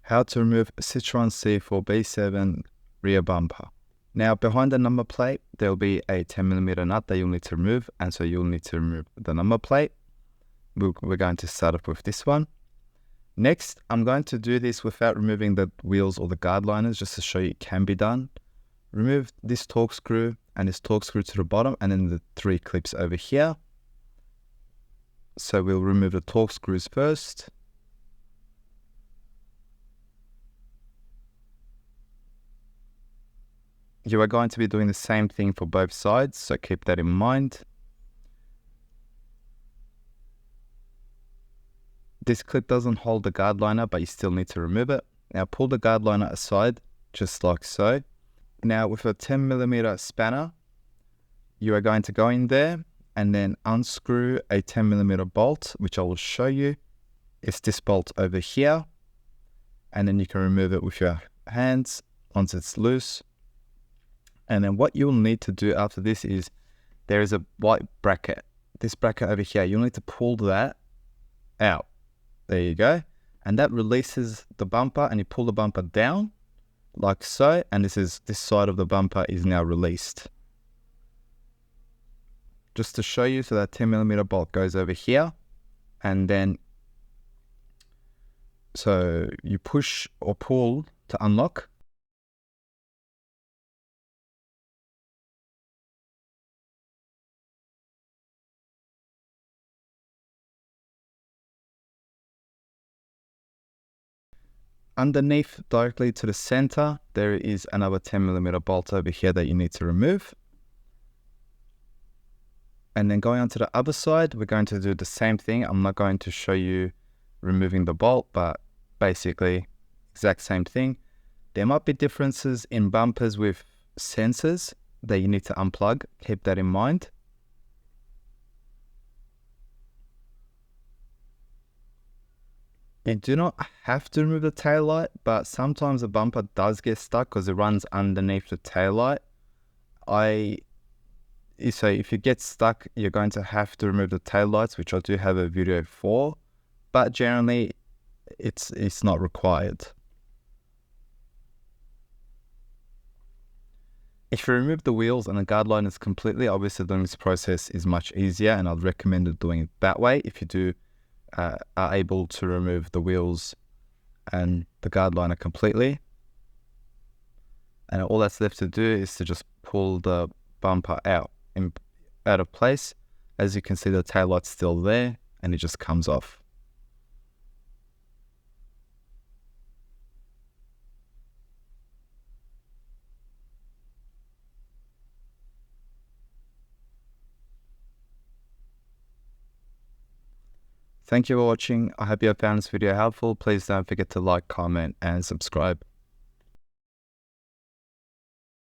How to remove Citroen C4 B7 rear bumper. Now behind the number plate, there'll be a 10mm nut that you'll need to remove, and so you'll need to remove the number plate. We're going to start off with this one. Next, I'm going to do this without removing the wheels or the guard liners, just to show you it can be done. Remove this torque screw and this torque screw to the bottom, and then the 3 clips over here. So we'll remove the torque screws first. You are going to be doing the same thing for both sides, so keep that in mind. This clip doesn't hold the guard liner, but you still need to remove it. Now pull the guard liner aside, just like so. Now with a 10mm spanner, you are going to go in there and then unscrew a 10mm bolt, which I will show you. It's this bolt over here. And then you can remove it with your hands once it's loose. And then what you'll need to do after this is, there is a white bracket. This bracket over here, you'll need to pull that out. There you go. And that releases the bumper, and you pull the bumper down like so. And this side of the bumper is now released. Just to show you, so that 10mm bolt goes over here. And then, so you push or pull to unlock. Underneath, directly to the center, there is another 10mm bolt over here that you need to remove. And then going on to the other side, we're going to do the same thing. I'm not going to show you removing the bolt, but basically exact same thing. There might be differences in bumpers with sensors that you need to unplug. Keep that in mind. You do not have to remove the tail light, but sometimes the bumper does get stuck because it runs underneath the tail light. So if you get stuck, you're going to have to remove the tail lights, which I do have a video for, but generally it's not required. If you remove the wheels and the guard liners completely, obviously doing this process is much easier, and I'd recommend doing it that way if you are able to remove the wheels and the guard liner completely. And all that's left to do is to just pull the bumper out of place. As you can see, the tail light's still there, and it just comes off. Thank you for watching. I hope you have found this video helpful. Please don't forget to like, comment, and subscribe.